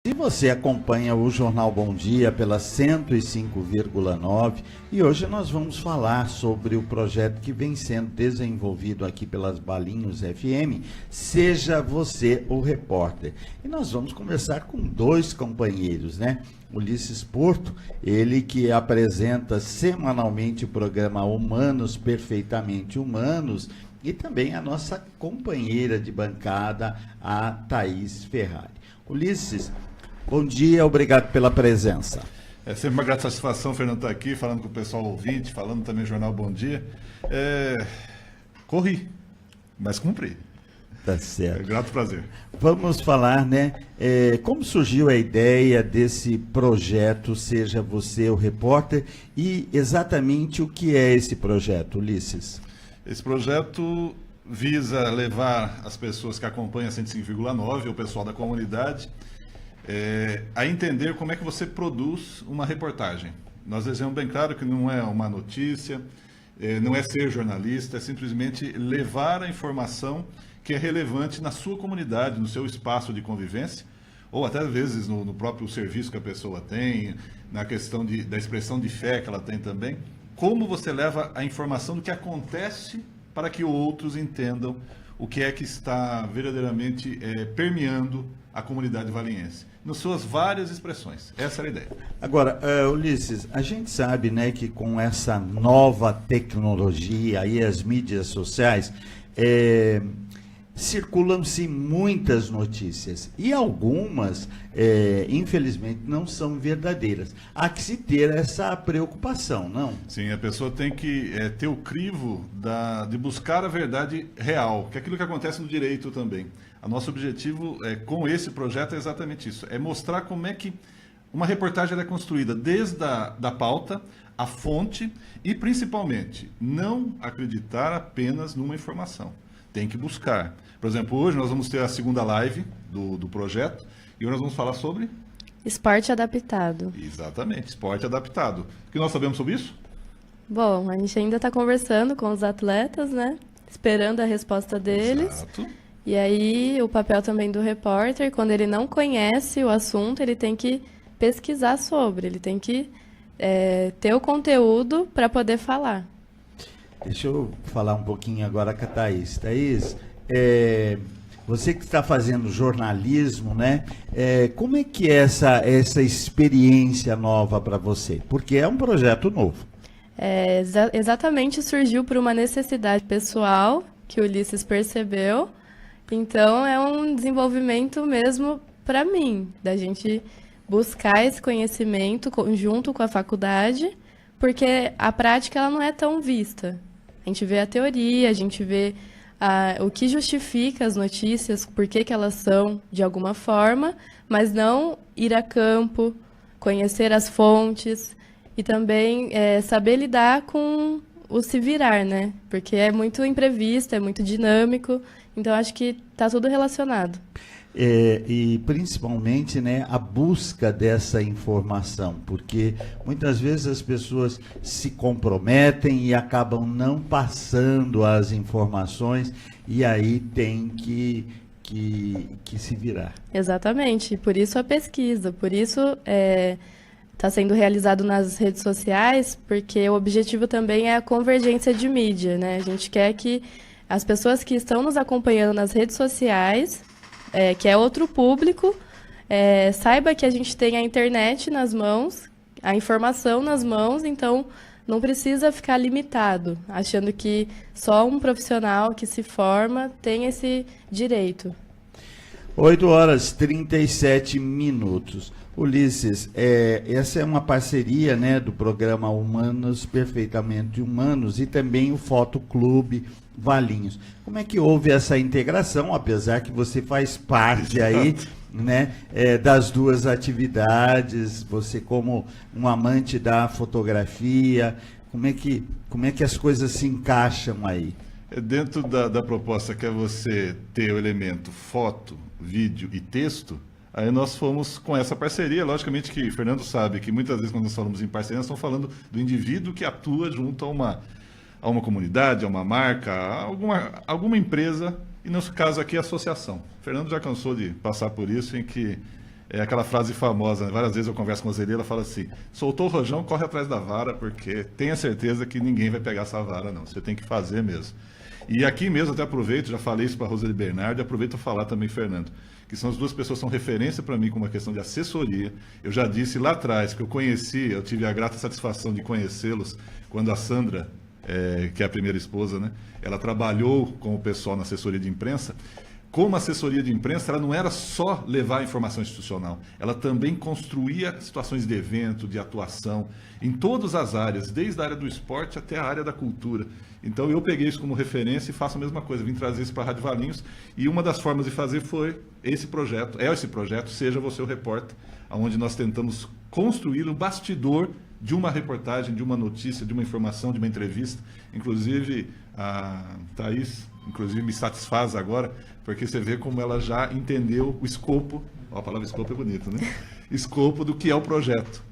Se você acompanha o Jornal Bom Dia pela 105,9 e hoje nós vamos falar sobre o projeto que vem sendo desenvolvido aqui pelas Balinhos FM, Seja Você o Repórter. E nós vamos conversar com dois companheiros, né? Ulisses Porto, ele que apresenta semanalmente o programa Humanos Perfeitamente Humanos, e também a nossa companheira de bancada, a Thaís Ferrari. Ulisses, bom dia, obrigado pela presença. É sempre uma grata satisfação, Fernando, estar aqui, falando com o pessoal ouvinte, falando também no Jornal Bom Dia. Corri, mas cumpri. Tá certo. É grato prazer. Vamos falar, né, como surgiu a ideia desse projeto Seja Você o Repórter e exatamente o que é esse projeto, Ulisses? Esse projeto visa levar as pessoas que acompanham a 105,9, o pessoal da comunidade, a entender como é que você produz uma reportagem. Nós deixamos bem claro que não é uma notícia, não é ser jornalista, é simplesmente levar a informação que é relevante na sua comunidade, no seu espaço de convivência, ou até às vezes no próprio serviço que a pessoa tem, na questão da expressão de fé que ela tem também. Como você leva a informação do que acontece para que outros entendam o que é que está verdadeiramente permeando a comunidade valiense, nas suas várias expressões. Essa era a ideia. Agora, Ulisses, a gente sabe, né, que com essa nova tecnologia e as mídias sociais, circulam-se muitas notícias e algumas, infelizmente, não são verdadeiras. Há que se ter essa preocupação, não? Sim, a pessoa tem que ter o crivo de buscar a verdade real, que é aquilo que acontece no direito também. O nosso objetivo com esse projeto é exatamente isso, é mostrar como é que uma reportagem é construída, desde da pauta, a fonte e, principalmente, não acreditar apenas numa informação. Tem que buscar. Por exemplo, hoje nós vamos ter a segunda live do projeto e hoje nós vamos falar sobre... Esporte adaptado. Exatamente, esporte adaptado. O que nós sabemos sobre isso? Bom, a gente ainda está conversando com os atletas, né? Esperando a resposta deles. Exato. E aí, o papel também do repórter, quando ele não conhece o assunto, ele tem que pesquisar sobre, ele tem que ter o conteúdo para poder falar. Deixa eu falar um pouquinho agora com a Thaís. Thaís, você que está fazendo jornalismo, né? Como é que é essa experiência nova para você? Porque é um projeto novo. Exatamente, surgiu por uma necessidade pessoal que o Ulisses percebeu. Então, é um desenvolvimento mesmo para mim, da gente buscar esse conhecimento junto com a faculdade, porque a prática ela não é tão vista. A gente vê a teoria, a gente vê o que justifica as notícias, por que elas são de alguma forma, mas não ir a campo, conhecer as fontes e também saber lidar com o se virar, né? Porque é muito imprevisto, é muito dinâmico, então acho que está tudo relacionado. E principalmente, né, a busca dessa informação, porque muitas vezes as pessoas se comprometem e acabam não passando as informações e aí tem que se virar. Exatamente, por isso a pesquisa, por isso está sendo realizado nas redes sociais, porque o objetivo também é a convergência de mídia, né? A gente quer que as pessoas que estão nos acompanhando nas redes sociais, que é outro público, saiba que a gente tem a internet nas mãos, a informação nas mãos, então não precisa ficar limitado, achando que só um profissional que se forma tem esse direito. 8h37. Ulisses, essa é uma parceria, né, do programa Humanos Perfeitamente Humanos e também o Fotoclube Valinhos. Como é que houve essa integração, apesar que você faz parte aí, né, das duas atividades, você como um amante da fotografia, como é que as coisas se encaixam aí? Dentro da proposta que é você ter o elemento foto, vídeo e texto, aí nós fomos com essa parceria. Logicamente que o Fernando sabe que muitas vezes quando nós falamos em parceria, nós estamos falando do indivíduo que atua junto a uma comunidade, a uma marca, a alguma empresa, e no caso aqui a associação. O Fernando já cansou de passar por isso, em que É aquela frase famosa, né? Várias vezes eu converso com a Zeli, ela fala assim, soltou o rojão, corre atrás da vara, porque tenha certeza que ninguém vai pegar essa vara, não. Você tem que fazer mesmo. E aqui mesmo, até aproveito, já falei isso para a Roseli Bernardi, aproveito para falar também, Fernando, que são as duas pessoas que são referência para mim com uma questão de assessoria. Eu já disse lá atrás que eu tive a grata satisfação de conhecê-los quando a Sandra, que é a primeira esposa, né, ela trabalhou com o pessoal na assessoria de imprensa. Como assessoria de imprensa, ela não era só levar a informação institucional, ela também construía situações de evento, de atuação, em todas as áreas, desde a área do esporte até a área da cultura. Então eu peguei isso como referência e faço a mesma coisa, vim trazer isso para a Rádio Valinhos, e uma das formas de fazer foi esse projeto, Seja Você o Repórter, onde nós tentamos construir um bastidor de uma reportagem, de uma notícia, de uma informação, de uma entrevista. Inclusive, a Thaís, me satisfaz agora, porque você vê como ela já entendeu o escopo, a palavra escopo é bonita, né? Escopo do que é o projeto.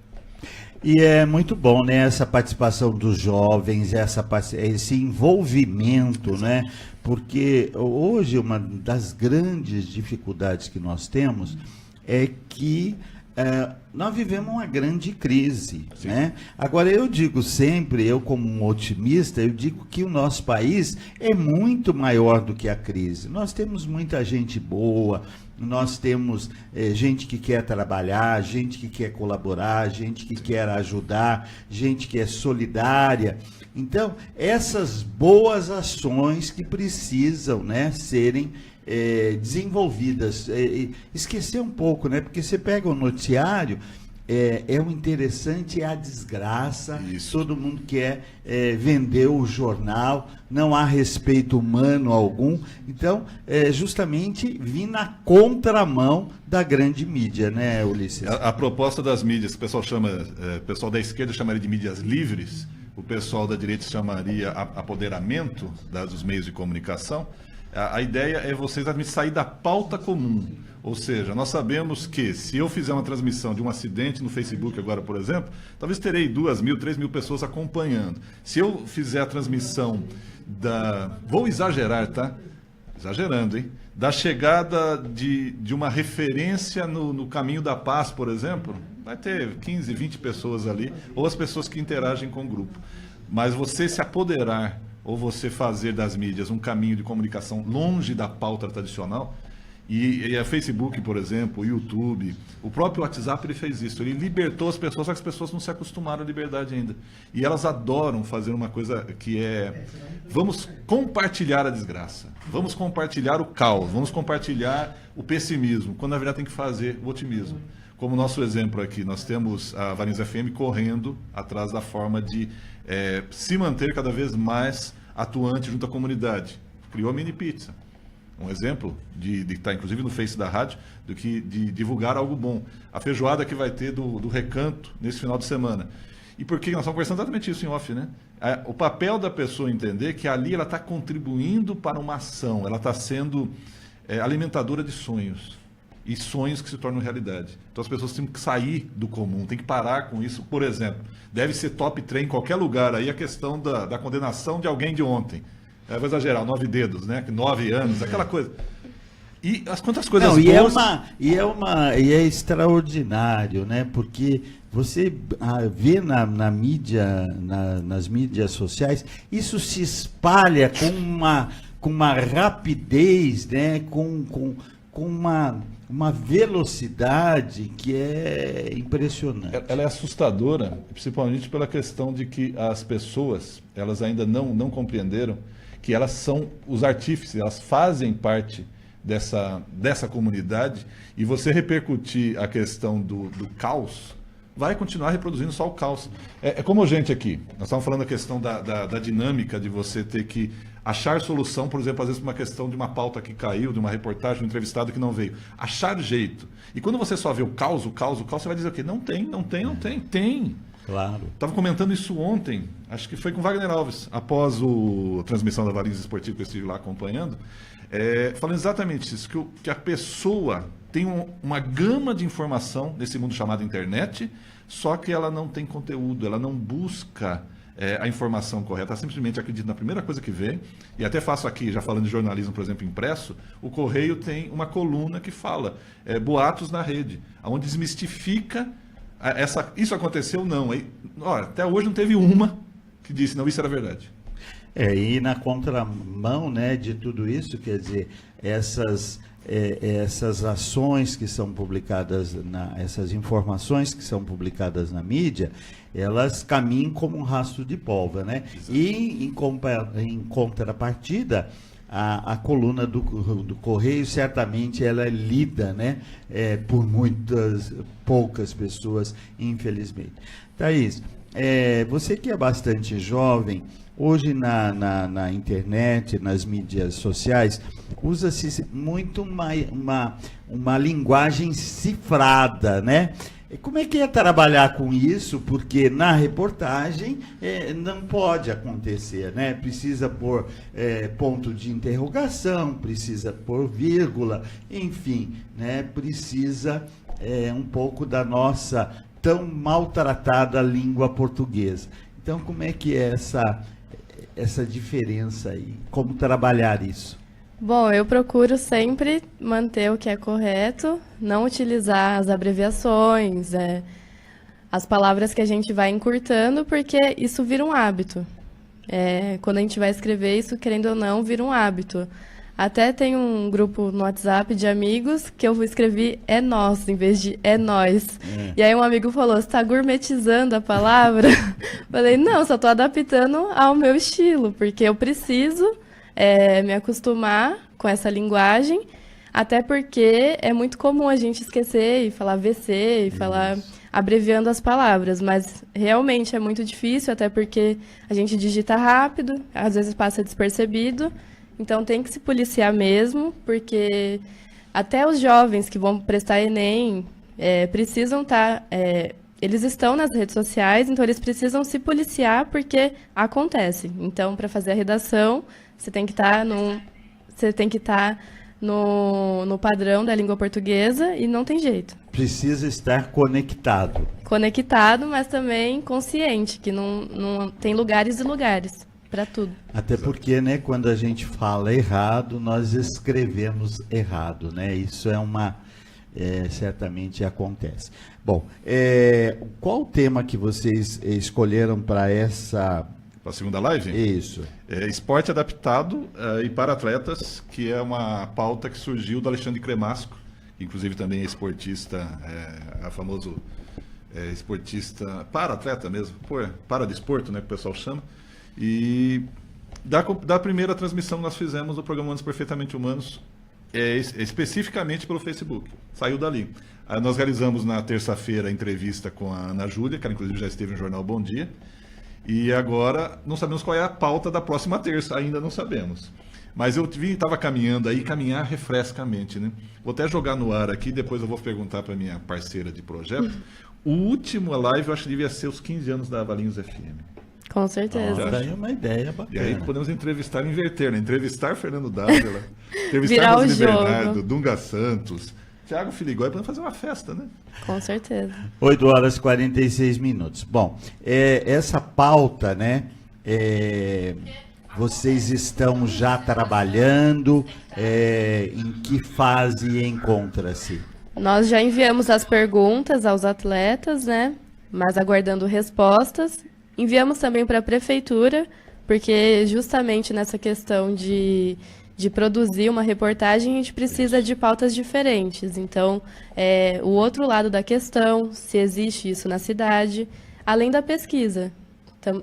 E é muito bom, né, essa participação dos jovens, esse envolvimento, né? Porque hoje uma das grandes dificuldades que nós temos é que nós vivemos uma grande crise, né? Agora, eu digo sempre, eu como um otimista, eu digo que o nosso país é muito maior do que a crise. Nós temos muita gente boa, nós temos gente que quer trabalhar, gente que quer colaborar, gente que quer ajudar, gente que é solidária. Então, essas boas ações que precisam, né, serem desenvolvidas. Esquecer um pouco, né? Porque você pega o noticiário, o interessante é a desgraça. Isso. Todo mundo quer vender o jornal, não há respeito humano algum. Então, justamente vir na contramão da grande mídia, né, Ulisses? A proposta das mídias, o pessoal pessoal da esquerda chamaria de mídias livres, o pessoal da direita chamaria apoderamento dos meios de comunicação. A ideia é vocês sair da pauta comum. Ou seja, nós sabemos que se eu fizer uma transmissão de um acidente no Facebook agora, por exemplo, talvez terei 2.000, 3.000 pessoas acompanhando. Se eu fizer a transmissão vou exagerar, tá? Exagerando, hein? Da chegada de uma referência no Caminho da Paz, por exemplo, vai ter 15, 20 pessoas ali, ou as pessoas que interagem com o grupo. Mas você se apoderar ou você fazer das mídias um caminho de comunicação longe da pauta tradicional, e a Facebook, por exemplo, o YouTube, o próprio WhatsApp, ele fez isso, ele libertou as pessoas, só que as pessoas não se acostumaram à liberdade ainda. E elas adoram fazer uma coisa que vamos compartilhar a desgraça, vamos compartilhar o caos, vamos compartilhar o pessimismo, quando na verdade tem que fazer o otimismo. Como nosso exemplo aqui, nós temos a Valinhos FM correndo atrás da forma de se manter cada vez mais atuante junto à comunidade. Criou a Mini Pizza. Um exemplo de estar, inclusive, no Face da rádio, de divulgar algo bom. A feijoada que vai ter do Recanto nesse final de semana. E por que nós estamos conversando exatamente isso em off, né? O papel da pessoa entender que ali ela está contribuindo para uma ação, ela está sendo alimentadora de sonhos. E sonhos que se tornam realidade. Então as pessoas têm que sair do comum, têm que parar com isso. Por exemplo, deve ser top trend em qualquer lugar aí a questão da condenação de alguém de ontem. Vou exagerar, 9 dedos, né? 9 anos, aquela coisa. E quantas coisas boas... E é extraordinário, né? Porque você vê na mídia, nas mídias sociais, isso se espalha com uma rapidez, né? Com uma velocidade que é impressionante. Ela é assustadora, principalmente pela questão de que as pessoas, elas ainda não compreenderam que elas são os artífices, elas fazem parte dessa comunidade, e você repercutir a questão do caos, vai continuar reproduzindo só o caos. É como a gente aqui, nós estávamos falando a questão da dinâmica de você ter que achar solução, por exemplo, às vezes por uma questão de uma pauta que caiu, de uma reportagem, de um entrevistado que não veio. Achar jeito. E quando você só vê o caos, você vai dizer o quê? Não tem. Claro. Estava comentando isso ontem, acho que foi com Wagner Alves, após a transmissão da Valinhos Esportivo que eu estive lá acompanhando, falando exatamente isso, que a pessoa tem uma gama de informação nesse mundo chamado internet, só que ela não tem conteúdo, ela não busca a informação correta, simplesmente acredito na primeira coisa que vem, e até faço aqui, já falando de jornalismo, por exemplo, impresso, o Correio tem uma coluna que fala boatos na rede, onde desmistifica isso aconteceu, não. Até hoje não teve uma que disse, não, isso era verdade. E na contramão, né, de tudo isso, quer dizer, essas ações que são publicadas, essas informações que são publicadas na mídia, elas caminham como um rastro de pólvora, né? E em contrapartida, a coluna do Correio, certamente, ela é lida, né, por poucas pessoas, infelizmente. Thaís, você que é bastante jovem, hoje na internet, nas mídias sociais, usa-se muito uma linguagem cifrada, né? Como é que é trabalhar com isso? Porque na reportagem não pode acontecer, né? Precisa pôr ponto de interrogação, precisa pôr vírgula, enfim, né? Precisa um pouco da nossa tão maltratada língua portuguesa. Então, como é que é essa diferença aí? Como trabalhar isso? Bom, eu procuro sempre manter o que é correto, não utilizar as abreviações, as palavras que a gente vai encurtando, porque isso vira um hábito. Quando a gente vai escrever isso, querendo ou não, vira um hábito. Até tem um grupo no WhatsApp de amigos que eu escrevi "é nós" em vez de "é nós". E aí um amigo falou, você está gourmetizando a palavra? Falei, não, só estou adaptando ao meu estilo, porque eu preciso me acostumar com essa linguagem, até porque é muito comum a gente esquecer e falar VC e falar abreviando as palavras, mas realmente é muito difícil, até porque a gente digita rápido, às vezes passa despercebido. Então tem que se policiar mesmo, porque até os jovens que vão prestar Enem precisam estar... eles estão nas redes sociais, então eles precisam se policiar porque acontece. Então, para fazer a redação, você tem que estar no padrão da língua portuguesa e não tem jeito. Precisa estar conectado. Conectado, mas também consciente, que não tem lugares e lugares. Para tudo. Até porque, né, quando a gente fala errado, nós escrevemos errado, né? Isso certamente acontece. Bom, qual o tema que vocês escolheram para essa... Para a segunda live? Isso. Esporte adaptado e para atletas, que é uma pauta que surgiu do Alexandre Cremasco, que inclusive também é esportista, famoso esportista para atleta mesmo, para desporto, né, que o pessoal chama. E da primeira transmissão que nós fizemos do programa Humanos Perfeitamente Humanos, especificamente pelo Facebook. Saiu dali. Nós realizamos na terça-feira a entrevista com a Ana Júlia, que ela inclusive já esteve no jornal Bom Dia. E agora não sabemos qual é a pauta da próxima terça, ainda não sabemos. Mas eu estava caminhando aí, caminhar refresca a mente, né? Vou até jogar no ar aqui, depois eu vou perguntar para minha parceira de projeto. O último live eu acho que devia ser os 15 anos da Valinhos FM. Com certeza. Daí é uma ideia bacana. E aí podemos entrevistar e inverter, né? Entrevistar Fernando Dávila, entrevistar Virar Roseli o jogo. Bernardo, Dunga Santos, Thiago Filigói, podemos fazer uma festa, né? Com certeza. 8h46. Bom, essa pauta, né? Vocês estão já trabalhando, em que fase encontra-se? Nós já enviamos as perguntas aos atletas, né? Mas aguardando respostas. Enviamos também para a prefeitura, porque justamente nessa questão de produzir uma reportagem, a gente precisa de pautas diferentes. Então, o outro lado da questão, se existe isso na cidade, além da pesquisa.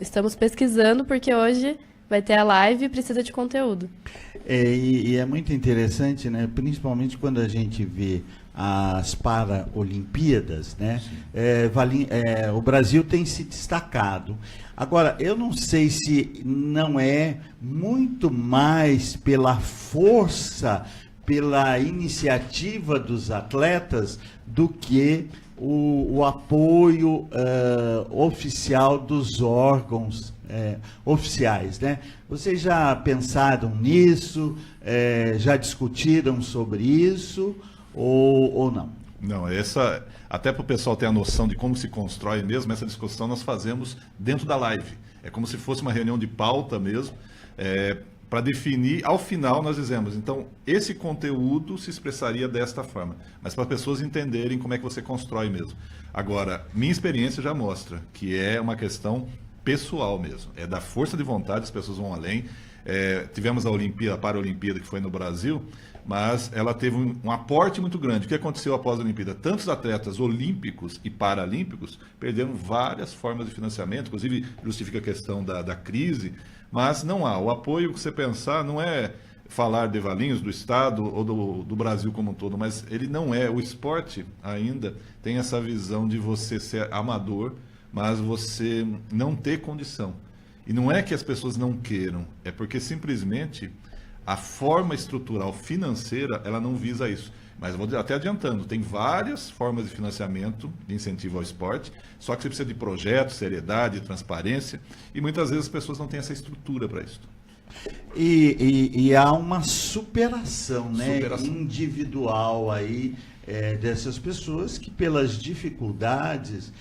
Estamos pesquisando, porque hoje vai ter a live e precisa de conteúdo. E é muito interessante, né? Principalmente quando a gente vê as Paralimpíadas, né? O Brasil tem se destacado. Agora, eu não sei se não é muito mais pela força, pela iniciativa dos atletas, do que o apoio oficial dos órgãos oficiais, né? Vocês já pensaram nisso? Já discutiram sobre isso? Ou não? Não, até para o pessoal ter a noção de como se constrói mesmo, essa discussão nós fazemos dentro da live. É como se fosse uma reunião de pauta mesmo, para definir, ao final nós dizemos, então, esse conteúdo se expressaria desta forma, mas para as pessoas entenderem como é que você constrói mesmo. Agora, minha experiência já mostra que é uma questão pessoal mesmo, é da força de vontade, as pessoas vão além. Tivemos a Paralimpíada, que foi no Brasil, mas ela teve um aporte muito grande. O que aconteceu após a Olimpíada? Tantos atletas olímpicos e paralímpicos perderam várias formas de financiamento, inclusive justifica a questão da crise, mas não há. O apoio que você pensar não é falar de Valinhos, do Estado ou do Brasil como um todo, mas ele não é. O esporte ainda tem essa visão de você ser amador, mas você não ter condição. E não é que as pessoas não queiram, é porque simplesmente a forma estrutural financeira, ela não visa isso. Mas vou até adiantando, tem várias formas de financiamento, de incentivo ao esporte, só que você precisa de projeto, seriedade, transparência, e muitas vezes as pessoas não têm essa estrutura para isso. E há uma superação, né, individual aí dessas pessoas que pelas dificuldades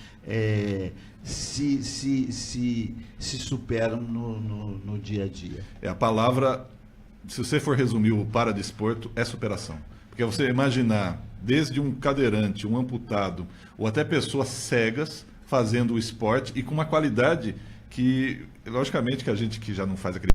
se superam no dia a dia. A palavra, se você for resumir o paradesporto, é superação. Porque você imaginar, desde um cadeirante, um amputado, ou até pessoas cegas fazendo o esporte e com uma qualidade que, logicamente, que a gente que já não faz aquele...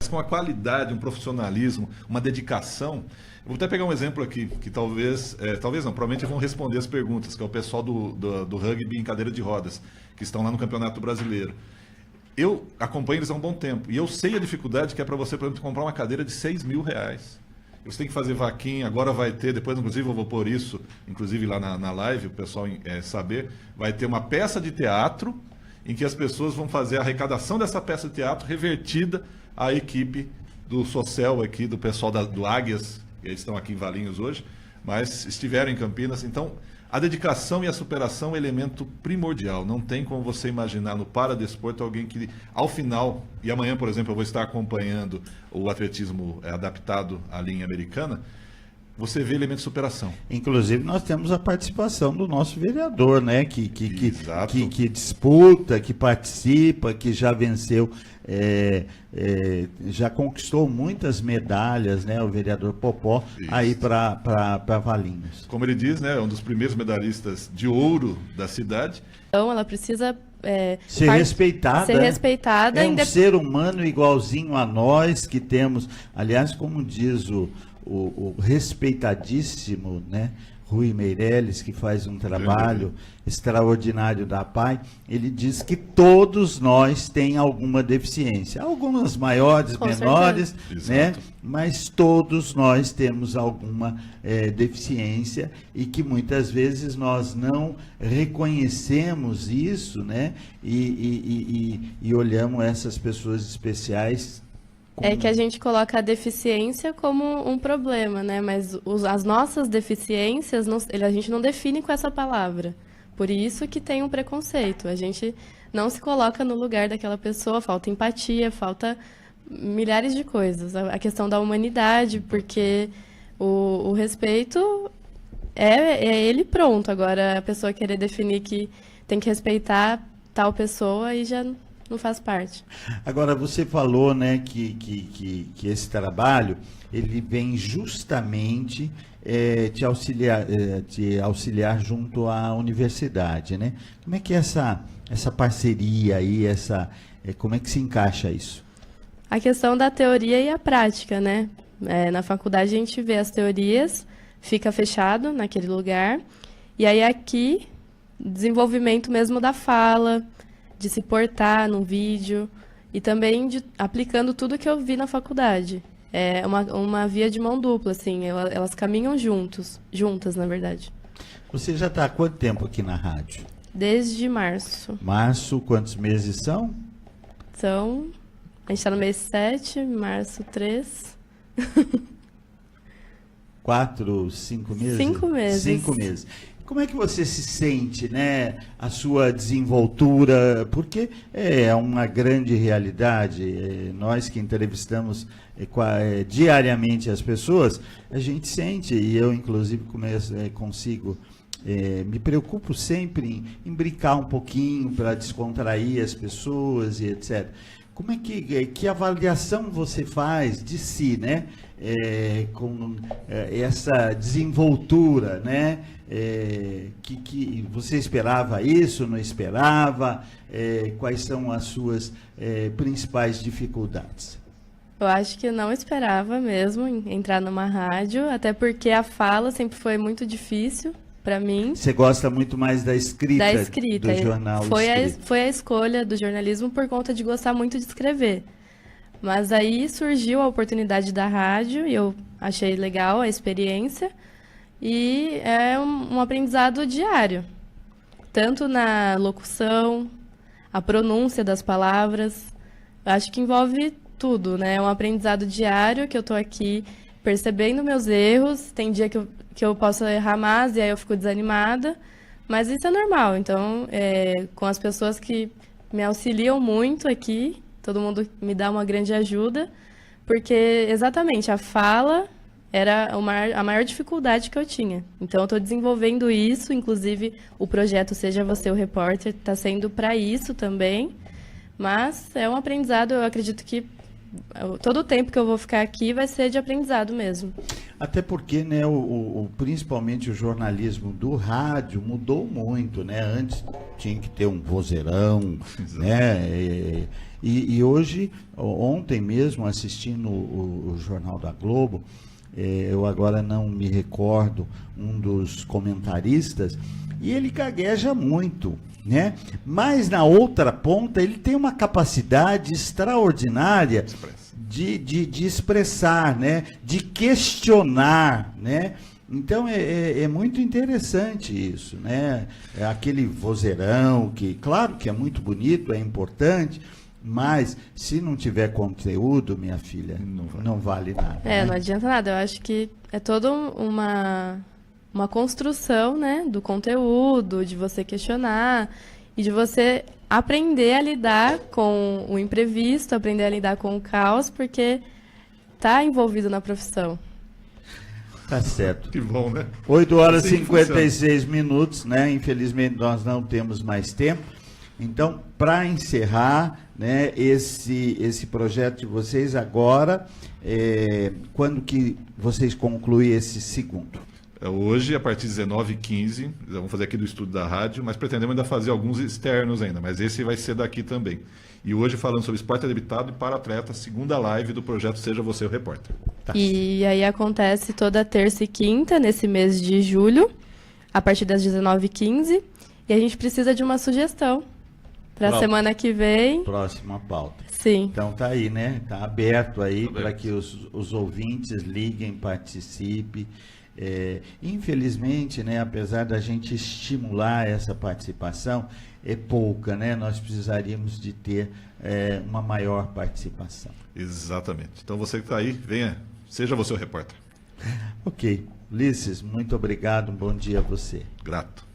Mas com uma qualidade, um profissionalismo, uma dedicação. Eu vou até pegar um exemplo aqui, que talvez não, provavelmente vão responder as perguntas, que é o pessoal do rugby em cadeira de rodas, que estão lá no Campeonato Brasileiro. Eu acompanho eles há um bom tempo, e eu sei a dificuldade que é para você, por exemplo, comprar uma cadeira de R$6.000. Você tem que fazer vaquinha, agora vai ter, depois inclusive eu vou pôr isso, inclusive lá na live, o pessoal saber, vai ter uma peça de teatro, em que as pessoas vão fazer a arrecadação dessa peça de teatro revertida à equipe do Social aqui, do pessoal do Águias, eles estão aqui em Valinhos hoje, mas estiveram em Campinas. Então, a dedicação e a superação é um elemento primordial. Não tem como você imaginar no paradesporto alguém que, ao final, e amanhã, por exemplo, eu vou estar acompanhando o atletismo adaptado à linha americana, você vê elemento de superação. Inclusive, nós temos a participação do nosso vereador, né? Que disputa, que participa, que já venceu, já conquistou muitas medalhas, né? O vereador Popó, aí para Valinhos. Como ele diz, né? É um dos primeiros medalhistas de ouro da cidade. Então, ela precisa ser respeitada. Ser respeitada. É um ser humano igualzinho a nós, que temos, aliás, como diz o respeitadíssimo, né, Rui Meirelles, que faz um trabalho extraordinário da APAI, ele diz que todos nós temos alguma deficiência, algumas maiores, menores, né, mas todos nós temos alguma deficiência, e que muitas vezes nós não reconhecemos isso, né, e olhamos essas pessoas especiais. É que a gente coloca a deficiência como um problema, né? Mas as nossas deficiências, a gente não define com essa palavra. Por isso que tem um preconceito. A gente não se coloca no lugar daquela pessoa, falta empatia, falta milhares de coisas. A questão da humanidade, porque o respeito é ele pronto. Agora, a pessoa querer definir que tem que respeitar tal pessoa e já não faz parte. Agora, você falou, né, que esse trabalho, ele vem justamente te auxiliar junto à universidade, né? Como é que é essa parceria aí, como é que se encaixa isso? A questão da teoria e a prática, né? Na faculdade a gente vê as teorias, fica fechado naquele lugar, e aí aqui, desenvolvimento mesmo da fala, de se portar no vídeo, e também aplicando tudo que eu vi na faculdade. É uma via de mão dupla, assim, elas caminham juntas, na verdade. Você já está há quanto tempo aqui na rádio? Desde março. Março, quantos meses são? A gente está no mês 7, março 3. 4, 5 meses? 5 meses. 5 meses. Como é que você se sente, né? A sua desenvoltura, porque é uma grande realidade. Nós que entrevistamos diariamente as pessoas, a gente sente, e eu inclusive consigo me preocupo sempre em brincar um pouquinho para descontrair as pessoas e etc. Como é que avaliação você faz de si, né? Com essa desenvoltura, né? Que você esperava isso, não esperava? Quais são as suas principais dificuldades? Eu acho que eu não esperava mesmo entrar numa rádio, até porque a fala sempre foi muito difícil para mim. Você gosta muito mais da escrita, do jornal escrito. Foi a escolha do jornalismo por conta de gostar muito de escrever. Mas aí surgiu a oportunidade da rádio e eu achei legal a experiência. E é um aprendizado diário, tanto na locução, a pronúncia das palavras. Eu acho que envolve tudo, né? É um aprendizado diário que eu estou aqui percebendo meus erros. Tem dia que eu posso errar mais e aí eu fico desanimada, mas isso é normal. Então, com as pessoas que me auxiliam muito aqui, todo mundo me dá uma grande ajuda, porque exatamente a fala era a maior dificuldade que eu tinha. Então, eu estou desenvolvendo isso, inclusive o projeto Seja Você o Repórter está sendo para isso também, mas é um aprendizado, eu acredito que todo o tempo que eu vou ficar aqui vai ser de aprendizado mesmo. Até porque, né, principalmente o jornalismo do rádio mudou muito, né? Antes tinha que ter um vozeirão, né? E hoje, ontem mesmo, assistindo o Jornal da Globo, eu agora não me recordo um dos comentaristas, e ele gagueja muito, né? Mas na outra ponta ele tem uma capacidade extraordinária de expressar, né? De questionar, né? Então é muito interessante isso, né? É aquele vozeirão que, claro que é muito bonito, é importante, mas se não tiver conteúdo, minha filha, não vale nada. Né? Não adianta nada. Eu acho que é toda uma construção, né, do conteúdo, de você questionar e de você aprender a lidar com o imprevisto, aprender a lidar com o caos, porque está envolvido na profissão. Tá certo. Que bom, né? 8 horas e Assim 56 minutos, né? Infelizmente nós não temos mais tempo. Então, para encerrar, né, esse projeto de vocês agora, quando que vocês concluem esse segundo? Hoje, a partir de 19h15, vamos fazer aqui do estúdio da rádio, mas pretendemos ainda fazer alguns externos ainda, mas esse vai ser daqui também. E hoje falando sobre esporte adaptado e para atleta, segunda live do projeto Seja Você o Repórter. Tá. E aí acontece toda terça e quinta, nesse mês de julho, a partir das 19h15, e a gente precisa de uma sugestão para a semana que vem. Próxima pauta. Sim. Então tá aí, né? Tá aberto aí para que os ouvintes liguem, participem. Infelizmente, né, apesar da gente estimular essa participação, é pouca, né? Nós precisaríamos de ter uma maior participação. Exatamente. Então você que está aí, venha, seja você o repórter. Ok. Ulisses, muito obrigado, um bom dia a você. Grato.